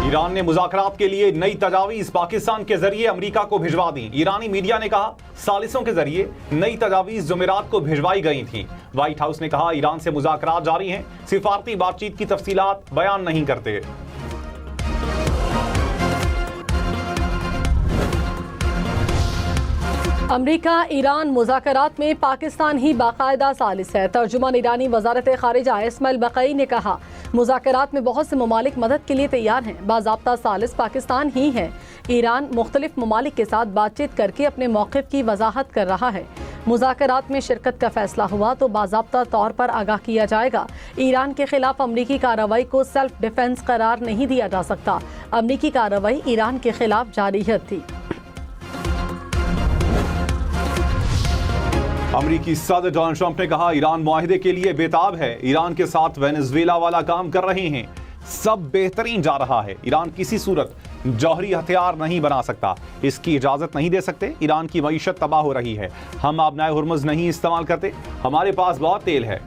Iran ने मुज़ाकरात के लिए नई तजावीज़ पाकिस्तान के जरिए अमेरिका को भिजवा दी। ईरानी मीडिया ने कहा सालिसों के जरिए नई तजावीज़ जुमेरात को भिजवाई गई थी। व्हाइट हाउस ने कहा ईरान से मुज़ाकरात जारी हैं, सिफारती बातचीत की तफसीलात बयान नहीं करते। अमरीका ईरान मुज़ाकरात में पाकिस्तान ही बाकायदा सालिस है। तर्जुमान ईरानी वज़ारत ख़ारिजा इस्माइल बक़ई ने कहा मुज़ाकरात में बहुत से ममालिक मदद के लिए तैयार हैं, बाज़ाब्ता सालिस पाकिस्तान ही है। ईरान मुख्तलिफ ममालिक के साथ बातचीत करके अपने मौक़िफ़ की वजाहत कर रहा है। मुज़ाकरात में शिरकत का फैसला हुआ तो बाज़ाब्ता तौर पर आगाह किया जाएगा। ईरान के खिलाफ अमरीकी कार्रवाई को सेल्फ डिफेंस करार नहीं दिया जा सकता। अमरीकी कार्रवाई ईरान के खिलाफ जारियत थी। अमरीकी सदर डोनाल्ड ट्रंप ने कहा ईरान मुआहिदे के लिए बेताब है। ईरान के साथ वेनेजुएला वाला काम कर रहे हैं, सब बेहतरीन जा रहा है। ईरान किसी सूरत जौहरी हथियार नहीं बना सकता, इसकी इजाजत नहीं दे सकते। ईरान की मईशत तबाह हो रही है, हम आबनाए हुर्मुज़ नहीं इस्तेमाल करते, हमारे पास बहुत तेल है।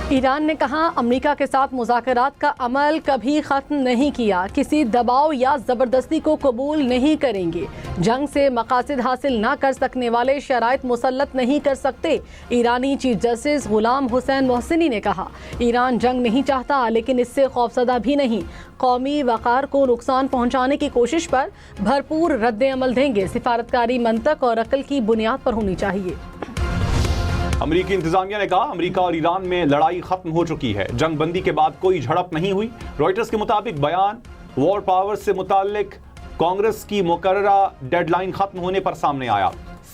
ईरान ने कहा अमेरिका के साथ मुज़ाकरात का अमल कभी ख़त्म नहीं किया, किसी दबाव या ज़बरदस्ती को कबूल नहीं करेंगे। जंग से मकासद हासिल ना कर सकने वाले शराइत मुसल्लत नहीं कर सकते। ईरानी चीफ जस्टिस गुलाम हुसैन मोहसिनी ने कहा ईरान जंग नहीं चाहता, लेकिन इससे खौफजदा भी नहीं। कौमी वक़ार को नुकसान पहुँचाने की कोशिश पर भरपूर रद्द अमल देंगे। सिफारतकारी मंतक और अकल की बुनियाद पर होनी चाहिए। अमरीकी इंतजामिया ने कहा अमरीका और ईरान में लड़ाई खत्म हो चुकी है, जंग बंदी के बाद कोई झड़प नहीं हुई। रॉयटर्स के मुताबिक बयान वॉर पावर्स से मुताल्लिक कांग्रेस की मुकर्ररा डेडलाइन खत्म होने पर सामने आया।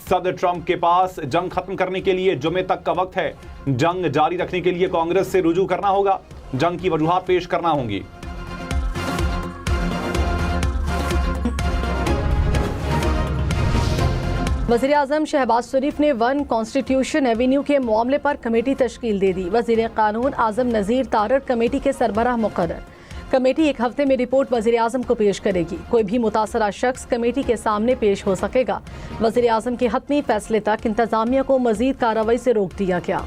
सदर ट्रंप के पास जंग खत्म करने के लिए जुमे तक का वक्त है। जंग जारी रखने के लिए कांग्रेस से रुजू करना होगा, जंग की वजूहात पेश करना होंगी। वज़ीर-ए-आज़म शहबाज शरीफ ने वन कॉन्स्टिट्यूशन एवेन्यू के मामले पर कमेटी तश्कील दे दी। वज़ीर कानून आज़म नज़ीर तारड़ कमेटी के सरबराह मुकर्रर। कमेटी एक हफ्ते में रिपोर्ट वज़ीर-ए-आज़म को पेश करेगी। कोई भी मुतासरा शख्स कमेटी के सामने पेश हो सकेगा। वज़ीर-ए-आज़म के हतमी फैसले तक इंतज़ामिया को मज़ीद कार्रवाई से रोक दिया गया।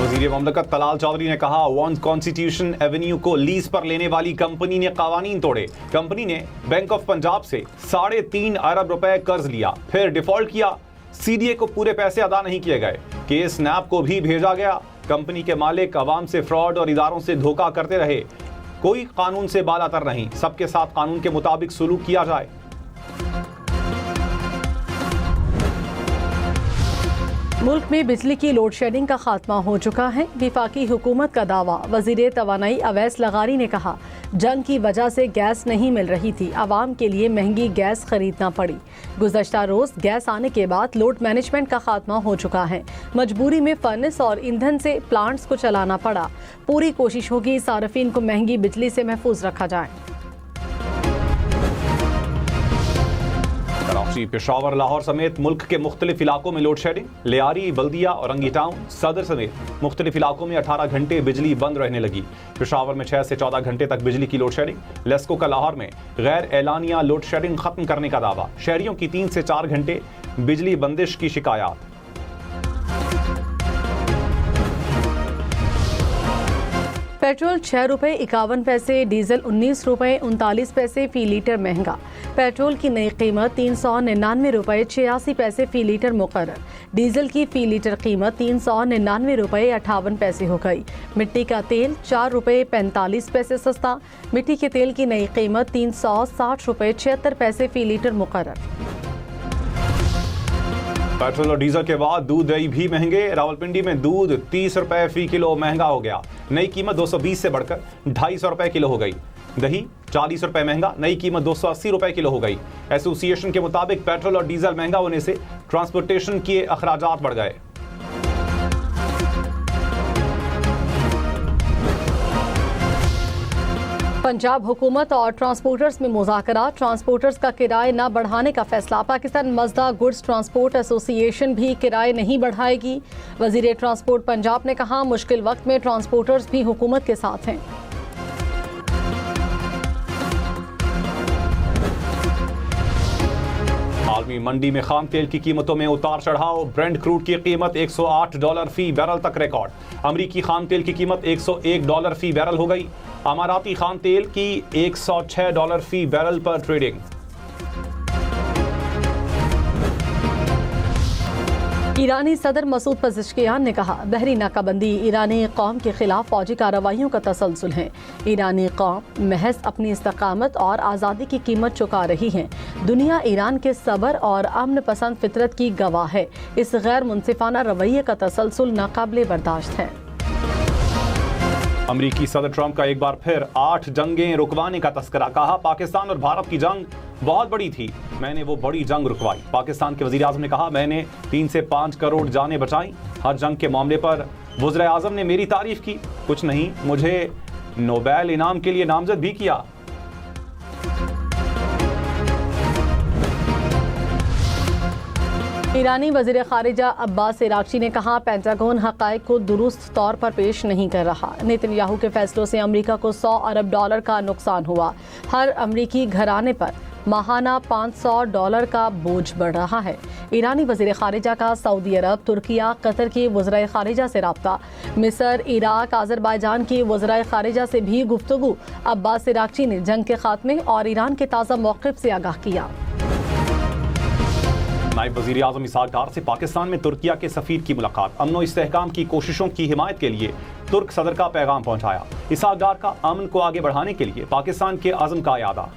वज़ीर ममलकत तलाल चौधरी ने कहा वन कॉन्स्टिट्यूशन एवेन्यू को लीज पर लेने वाली कंपनी ने कावानीन तोड़े। कंपनी ने बैंक ऑफ पंजाब से 3.5 अरब रुपए कर्ज लिया, फिर डिफॉल्ट किया। सीडीए को पूरे पैसे अदा नहीं किए गए। केस नैब को भी भेजा गया। कंपनी के मालिक अवाम से फ्रॉड और इदारों से धोखा करते रहे। कोई कानून से बालातर नहीं, सबके साथ कानून के मुताबिक सुलूक किया जाए। मुल्क में बिजली की लोड शेडिंग का खात्मा हो चुका है, वफाकी हुकूमत का दावा। वज़ीर तवानाई अवैस लगारी ने कहा जंग की वजह से गैस नहीं मिल रही थी, आवाम के लिए महंगी गैस खरीदना पड़ी। गुज़श्ता रोज़ गैस आने के बाद लोड मैनेजमेंट का खात्मा हो चुका है। मजबूरी में फर्नेस और ईंधन से प्लांट्स को चलाना पड़ा। पूरी कोशिश होगी सार्फिन को महंगी बिजली से महफूज रखा जाए। कराची, पेशावर, लाहौर समेत मुल्क के मुख्तलिफ इलाकों में लोड शेडिंग। लियारी, बल्दिया, औरंगी टाउन, सदर समेत मुख्तलिफ इलाकों में 18 घंटे बिजली बंद रहने लगी। पेशावर में 6 से 14 घंटे तक बिजली की लोड शेडिंग। लेस्को का लाहौर में गैर एलानिया लोड शेडिंग खत्म करने का दावा। शहरियों की 3 से 4 घंटे बिजली बंदिश की शिकायत। पेट्रोल 6 रुपये 51 पैसे, डीजल 19 रुपये 39 पैसे फी लीटर महंगा। पेट्रोल की नई कीमत 399 रुपये 86 पैसे फी लीटर मुकर्रर। डीजल की फी लीटर कीमत 399 रुपये 58 पैसे हो गई। मिट्टी का तेल 4 रुपये 45 पैसे सस्ता। मिट्टी के तेल की नई कीमत 360 रुपये 76 पैसे फी लीटर मुकर्रर। पेट्रोल और डीजल के बाद दूध दही भी महंगे। रावलपिंडी में दूध 30 रुपए फी किलो महंगा हो गया। नई कीमत 220 से बढ़कर 250 रुपए किलो हो गई। दही 40 रुपए महंगा, नई कीमत 280 रुपए किलो हो गई। एसोसिएशन के मुताबिक पेट्रोल और डीजल महंगा होने से ट्रांसपोर्टेशन के अखराजात बढ़ गए। पंजाब हुकूमत और ट्रांसपोर्टर्स में मुज़ाकरात। ट्रांसपोर्टर्स का किराए न बढ़ाने का फैसला। Pakistan Mazda goods transport association भी किराए नहीं बढ़ाएगी। वज़ीर ट्रांसपोर्ट पंजाब ने कहा मुश्किल वक्त में ट्रांसपोर्टर्स भी हुकूमत के साथ हैं। आलमी मंडी में खाम तेल की कीमतों में उतार चढ़ाव। ब्रेंट क्रूड की कीमत $108 फी बैरल तक रिकॉर्ड। अमरीकी खाम तेल की कीमत $101 फी बैरल हो गई। अमाराती खाम तेल की $106 फी बैरल पर ट्रेडिंग। ईरानी सदर मसूद पज़ेश्कियान ने कहा, बहरी नाकाबंदी ईरानी कौम के खिलाफ फौजी कार्रवाइयों का तसलसल है। ईरानी कौम महज अपनी इस्तकामत और आज़ादी की कीमत चुका रही है। दुनिया ईरान के सब्र और अमन पसंद फितरत की गवाह है। इस गैर मुनसिफाना रवैये का तसलसल नाकाबिले बर्दाश्त है। अमरीकी सदर ट्रंप का एक बार फिर 8 जंगें रुकवाने का तस्करा। कहा, पाकिस्तान और भारत की जंग बहुत बड़ी थी, मैंने वो बड़ी जंग रुकवाई। पाकिस्तान के वज़ीर आज़म ने कहा, मैंने 3 से 5 करोड़ जानें बचाई। हर जंग के मामले पर वज़ीर आज़म ने मेरी तारीफ की। कुछ नहीं, मुझे नोबेल इनाम के लिए नामजद भी किया। ईरानी वज़ीर ख़ारिजा अब्बास इराक़ची ने कहा, पेंटागन हक़ाइक़ को दुरुस्त तौर पर पेश नहीं कर रहा। नेतन्याहू के फैसलों से अमरीका को $100 अरब का नुकसान हुआ। हर अमरीकी घराने पर माहाना $500 का बोझ बढ़ रहा है। ईरानी वज़ीर ख़ारिजा का सऊदी अरब, तुर्किया, कतर के वज़राए ख़ारिजा से रब्ता। मिस्र, इराक़, अज़रबैजान के वज़राए ख़ारिजा से भी गुफ्तगू। अब्बास इराक़ची ने जंग के खात्मे और ईरान के ताज़ा मौक़िफ़ से आगाह किया। नायब वज़ीर आज़म इसहाक़ डार से पाकिस्तान में तुर्किया के सफ़ीर की मुलाकात। अमन और इस्तेहकाम की कोशिशों की हिमायत के लिए तुर्क सदर का पैगाम पहुंचाया। इसहाक़ डार का अमन को आगे बढ़ाने के लिए पाकिस्तान के अज़्म का यादा।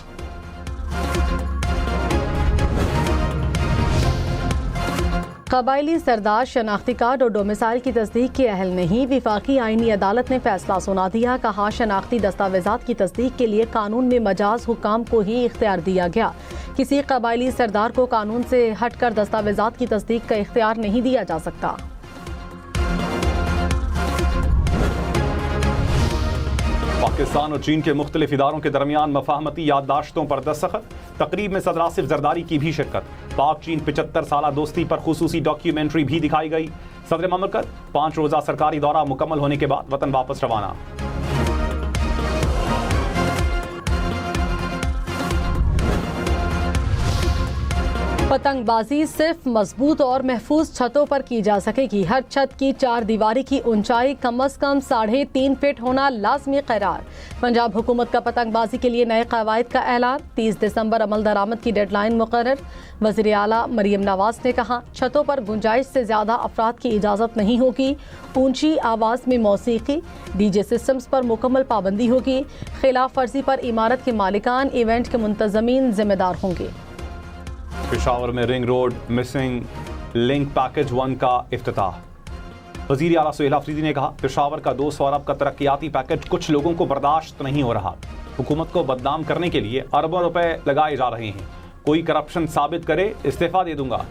कबायली सरदार शनाख्ती कार्ड और डोमिसाइल की तस्दीक के अहल नहीं। विफाकी आईनी अदालत ने फैसला सुना दिया। कहा, शनाख्ती दस्तावेजात की तस्दीक के लिए कानून में मजाज हुकाम को ही इख्तियार दिया गया। किसी कबायली सरदार को कानून से हटकर दस्तावेजात की तस्दीक का इख्तियार नहीं दिया जा सकता। पाकिस्तान और चीन के मुख्तलिफ इदारों के दरमियान मफाहमती याददाश्तों पर दस्तखत। तकरीब में सदर आसिफ जरदारी की भी शिरकत। पाक चीन 75 साला दोस्ती पर खुसूसी डॉक्यूमेंट्री भी दिखाई गई। सदर ममलकत 5 रोज़ा सरकारी दौरा मुकम्मल होने के बाद वतन वापस रवाना। पतंगबाजी सिर्फ मजबूत और महफूज छतों पर की जा सकेगी। हर छत की 4 दीवारी की ऊंचाई कम से कम 3.5 फीट होना लाजमी करार। पंजाब हुकूमत का पतंगबाजी के लिए नए कवायद का ऐलान। 30 दिसंबर अमल दरामद की डेडलाइन मुकर्रर। वज़ीर आला मरियम नवाज ने कहा, छतों पर गुंजाइश से ज़्यादा अफराद की इजाज़त नहीं होगी। ऊंची आवाज़ में मौसीकी, डीजे सिस्टम्स पर मुकम्मल पाबंदी होगी। खिलाफ वर्जी पर इमारत के मालिकान, इवेंट के मुंतज़मीन जिम्मेदार होंगे। पेशावर में ring road missing link package 1 का इफ्तिताह। वज़ीर आला सुहेल अफरीदी ने कहा, पेशावर का 200 अरब का तरक्याती पैकेज कुछ लोगों को बर्दाश्त नहीं हो रहा। हुकूमत को बदनाम करने के लिए अरबों रुपए लगाए जा रहे हैं। कोई करप्शन साबित करे, इस्तीफा दे दूंगा।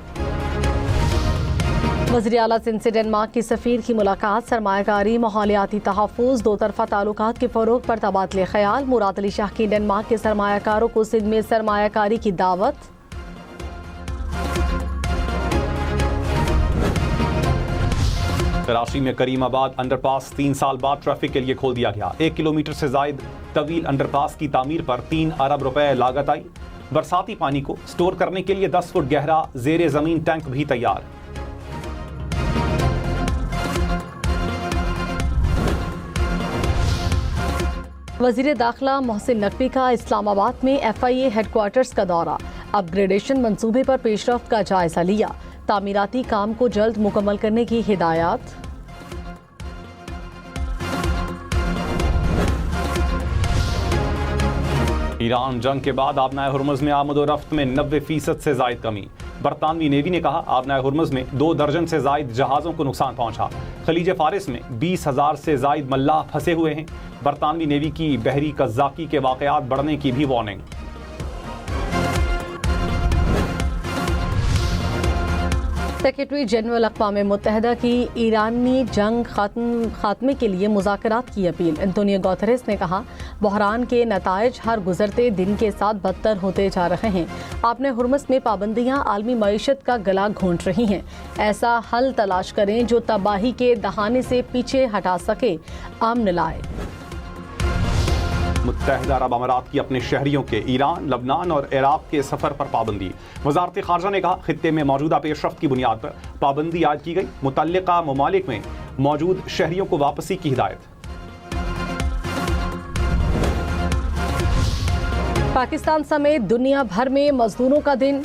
वज़ीर आला सिंध से डेनमार्क की सफ़ीर की मुलाकात। सरमायाकारी, माहौलियाती तहफ़्फ़ुज़, दो तरफ़ा ताल्लुकात के फ़रोग़ पर तबादले ख़याल। मुराद अली शाह की डेनमार्क के सरमायाकारों को सिंध में सरमायाकारी की दावत। कराची में करीमाबाद अंडरपास 3 साल बाद ट्रैफिक के लिए खोल दिया गया। 1 किलोमीटर से जायद तवील अंडरपास की तामीर पर 3 अरब रुपए लागत आई। बरसाती पानी को स्टोर करने के लिए 10 फुट गहरा ज़ेरे ज़मीन टैंक भी तैयार। वज़ीर दाखिला मोहसिन नकवी का इस्लामाबाद में FIA हेडक्वार्टर्स का दौरा। अपग्रेडेशन मंसूबे पर पेशरफ्त का जायजा लिया। तामीराती काम को जल्द मुकम्मल करने की हिदायत। ईरान जंग के बाद आबनाए हुर्मुज़ में आमद व रफ्त में 90% से जायद कमी। बरतानवी नेवी ने कहा, आबनाए हुर्मुज़ में 2 दर्जन से जायद जहाज़ों को नुकसान पहुंचा। खलीज फारिस में 20,000 से जायद मल्लाह फंसे हुए हैं। बरतानवी नेवी की बहरी कज़्ज़ाकी के वाक़यात बढ़ने की भी वार्निंग। सेक्रेटरी जनरल अक़वाम मुत्तहिदा की ईरानी जंग खात्मे के लिए मुज़ाकरात की अपील। एंटोनियो गुतेरेस ने कहा, बहरान के नताइज हर गुजरते दिन के साथ बदतर होते जा रहे हैं। आपने हुर्मुज़ में पाबंदियाँ आलमी मईशत का गला घोंट रही हैं। ऐसा हल तलाश करें जो तबाही के दहाने से पीछे हटा सके, अमन लाए। मुत्तहिदा अरब अमारात की अपने शहरियों के ईरान, लबनान और इराक के सफर पर पाबंदी। वजारत खारजा ने कहा, खित्ते में मौजूदा पेशरफ्त की बुनियाद पर पाबंदी आयद की गई। मुतल्लिका ममालिक में मौजूद शहरियों को वापसी की हिदायत। पाकिस्तान समेत दुनिया भर में मजदूरों का दिन,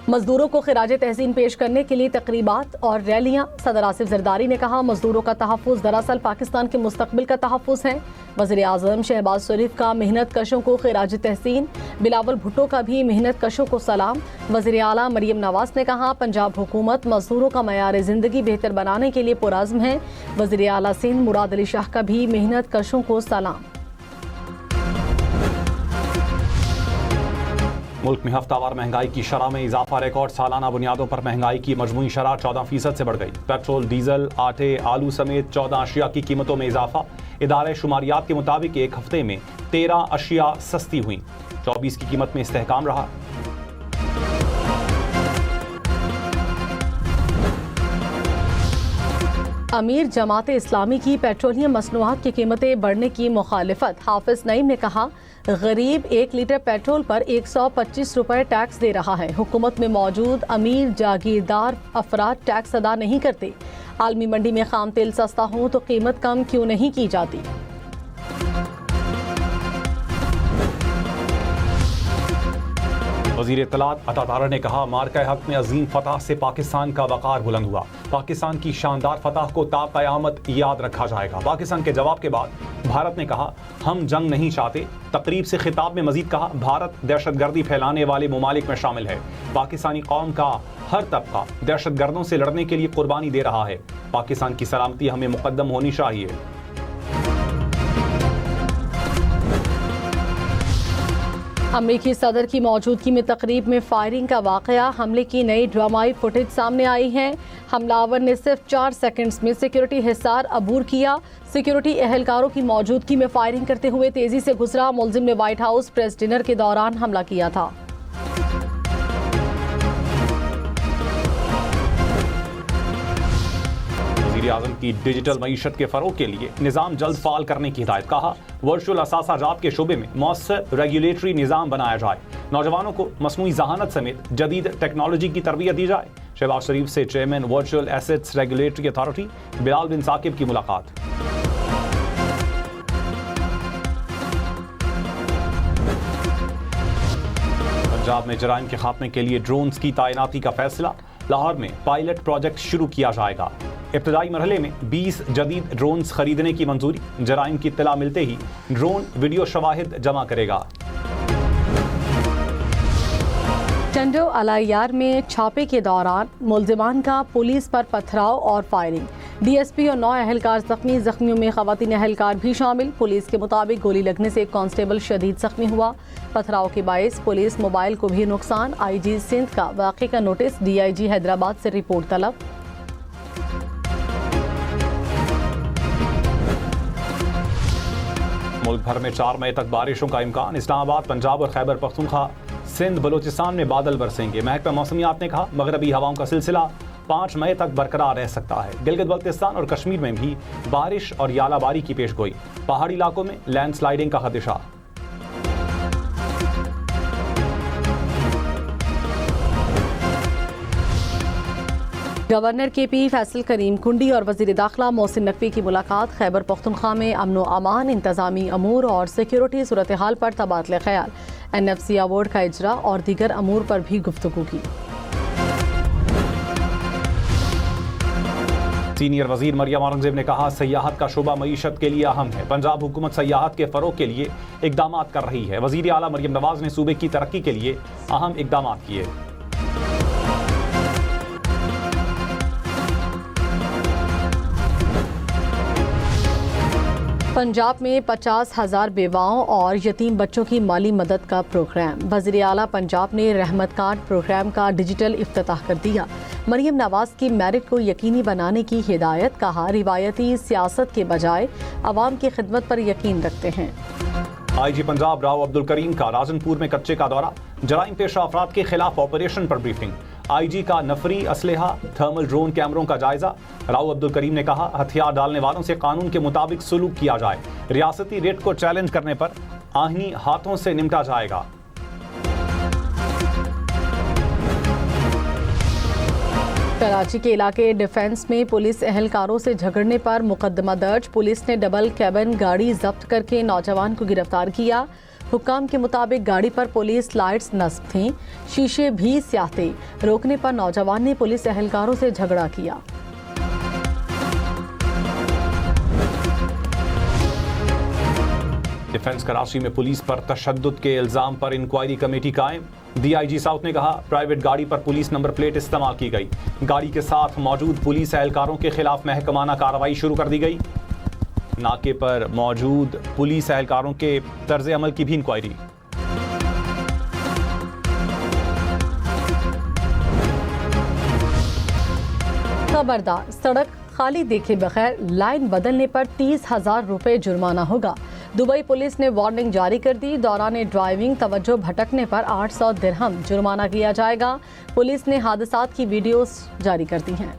मजदूरों को खिराज तहसीन पेश करने के लिए तकरीबात और रैलियां। सदर आसिफ जरदारी ने कहा, मजदूरों का तहफ़्फ़ुज़ दरअसल पाकिस्तान के मुस्तकबिल का तहफ़्फ़ुज़ है। वज़ीर आज़म शहबाज शरीफ का मेहनत कशों को खिराज तहसीन। बिलावल भुट्टो का भी मेहनत कशों को सलाम। वज़ीर आला मरियम नवाज ने कहा, पंजाब हुकूमत मजदूरों का मयार ज़िंदगी बेहतर बनाने के लिए पुरअज़्म है। वज़ीर आला सिंध मुराद अली शाह का भी मेहनत कशों को सलाम। मुल्क में हफ्तावार महंगाई की शरह में इजाफा। रिकॉर्ड सालाना बुनियादों पर महंगाई की मजमूई शरह 14% से बढ़ गई। पेट्रोल, डीजल, आटे, आलू समेत 14 अशिया की कीमतों में इजाफा। इदारे शुमारियात के मुताबिक एक हफ्ते में 13 अशिया सस्ती हुई। 24 की कीमत में इस्तेहकाम रहा। अमीर जमात इस्लामी की पेट्रोलियम मसनूआत की कीमतें बढ़ने की मुखालिफत। हाफिज नईम ने कहा, गरीब 1 लीटर पेट्रोल पर 125 रुपए टैक्स दे रहा है। हुकूमत में मौजूद अमीर जागीरदार अफराद टैक्स अदा नहीं करते। आलमी मंडी में खाम तेल सस्ता हो तो कीमत कम क्यों नहीं की जाती। वज़ीर इत्तलात अता तारा ने कहा, मार्का हक में अजीम फतह से पाकिस्तान का वक़ार बुलंद हुआ। पाकिस्तान की शानदार फतह को ता क़यामत याद रखा जाएगा। पाकिस्तान के जवाब के बाद भारत ने कहा, हम जंग नहीं चाहते। तकरीब से खिताब में मजीद कहा, भारत दहशतगर्दी फैलाने वाले ममालिक में शामिल है। पाकिस्तानी कौम का हर तबका दहशतगर्दों से लड़ने के लिए कुर्बानी दे रहा है। पाकिस्तान की सलामती हमें मुकद्दम होनी चाहिए। अमरीकी सदर की मौजूदगी में तकरीब में फायरिंग का वाकया। हमले की नई ड्रामाई फुटेज सामने आई है। हमलावर ने सिर्फ 4 सेकंड्स में सिक्योरिटी हिसार अबूर किया। सिक्योरिटी एहलकारों की मौजूदगी में फायरिंग करते हुए तेजी से गुजरा। मुलजिम ने व्हाइट हाउस प्रेस डिनर के दौरान हमला किया था। वज़ीर-ए-आज़म की डिजिटल मईशत के फ़रोग़ के लिए निज़ाम जल्द फ़ाल करने की हिदायत। कहा, वर्चुअल असासाजात के शोबे में मौसर रेगुलेटरी निज़ाम बनाया जाए। नौजवानों को मसनूई जहानत समेत जदीद टेक्नोलॉजी की तरबियत दी जाए। शहबाज शरीफ से chairman virtual assets regulatory authority Bilal bin Saqib की मुलाकात। पंजाब में जराइम के खात्मे के लिए ड्रोन्स की तैनाती का फैसला। लाहौर में पायलट प्रोजेक्ट शुरू किया जाएगा। इब्तदाई मरहले में 20 जदीद ड्रोन्स खरीदने की मंजूरी। जराइम की इत्तला मिलते ही ड्रोन वीडियो शवाहिद जमा करेगा। टंडो अलायार में छापे के दौरान मुलजिमान का पुलिस पर पथराव और फायरिंग। डीएसपी और 9 अहलकार जख्मी। जख्मियों में खवातीन अहलकार भी शामिल। पुलिस के मुताबिक गोली लगने से एक कांस्टेबल शदीद जख्मी हुआ। पथराव के बायस पुलिस मोबाइल को भी नुकसान। आईजी सिंध का वाक़े का नोटिस। डीआईजी हैदराबाद से रिपोर्ट तलब। मुल्क भर में 4 मई तक बारिशों का इम्कान। इस्लामाबाद, पंजाब और खैबर पख्तूनख्वा, सिंध, बलोचिस्तान में बादल बरसेंगे। महकमा मौसमियात ने कहा, मगरबी हवाओं का सिलसिला 5 मई तक बरकरार रह सकता है। गिलगित बल्तिस्तान और कश्मीर में भी बारिश और यालाबारी की पेशगोई। पहाड़ी इलाकों में लैंडस्लाइडिंग का खदशा। गवर्नर के पी फैसल करीम कुंडी और वजीर दाखिला मोहसिन नकवी की मुलाकात। खैबर पख्तूनख्वा में अमन व अमान, इंतजामी अमूर और सिक्योरिटी सूरत हाल पर तबादला ख्याल। NFC अवार्ड का इजरा और दीगर अमूर पर भी गुफ्तगू की। सीनियर वजीर मरियम औरंगजेब ने कहा, सयाहत का शोबा मईशत के लिए अहम है। पंजाब हुकूमत सयाहत के फ़रोग़ के लिए इकदाम कर रही है। वजीर आला मरियम नवाज ने सूबे की तरक्की के लिए अहम इकदाम किए। पंजाब में 50,000 बेवाओं और यतीम बच्चों की माली मदद का प्रोग्राम। वज़ीर आला पंजाब ने रहमत कार्ड प्रोग्राम का डिजिटल इफ्तिताह कर दिया। मरियम नवाज की मेरिट को यकीनी बनाने की हिदायत। कहा, रिवायती सियासत के बजाय अवाम की खिदमत पर यकीन रखते हैं। आईजी पंजाब राव अब्दुल करीम का राजनपुर में कच्चे का दौरा। जराइम पेशा अफराद के खिलाफ ऑपरेशन पर ब्रीफिंग। IG का नफरी असलहा थर्मल ड्रोन कैमरों का जायजा। राव अब्दुल करीम ने कहा हथियार डालने वालों से कानून के मुताबिक सुलूक किया जाए। रियासती रेट को चैलेंज करने पर आहिनी हाथों से निपटा जाएगा। कराची के इलाके डिफेंस में पुलिस एहलकारों से झगड़ने पर मुकदमा दर्ज। पुलिस ने डबल कैबिन गाड़ी जब्त करके नौजवान को गिरफ्तार किया। हुक्काम के मुताबिक गाड़ी पर पुलिस लाइट्स नस्ब थीं, शीशे भी स्याह थे। रोकने पर नौजवान ने पुलिस एहलकारों से झगड़ा किया। डिफेंस कराची में पुलिस पर तशद्दुद के इल्जाम पर इंक्वायरी कमेटी कायम। DIG साउथ ने कहा प्राइवेट गाड़ी पर पुलिस नंबर प्लेट इस्तेमाल की गई। गाड़ी के साथ मौजूद पुलिस एहलकारों के खिलाफ महकमाना कार्रवाई शुरू कर दी गई। नाके पर मौजूद पुलिस एहलकारों के तर्ज अमल की भी इंक्वायरी। खबरदार, सड़क खाली देखे बगैर लाइन बदलने पर 30,000 रुपए जुर्माना होगा। दुबई पुलिस ने वार्निंग जारी कर दी। दौरान ड्राइविंग तवज्जो भटकने पर 800 दिरहम जुर्माना किया जाएगा। पुलिस ने हादसात की वीडियोस जारी कर दी हैं।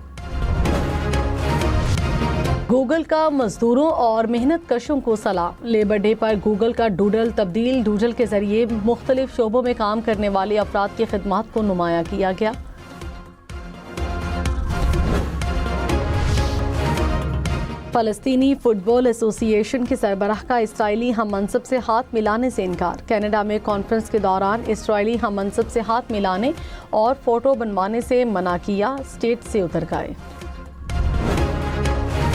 गूगल का मजदूरों और मेहनत कशों को सलाम। लेबर डे पर गूगल का डूडल तब्दील डूडल के जरिए मुख्तलिफ शोबों में काम करने वाले अफराद की खिदमत को नुमाया किया गया। फ़लस्तीनी फुटबॉल एसोसिएशन के सरबराह का इसराइली हम मनसब से हाथ मिलाने से इनकार। कनाडा में कॉन्फ्रेंस के दौरान इसराइली हम मनसब से हाथ मिलाने और फोटो बनवाने से मना किया। स्टेट से उतर गए।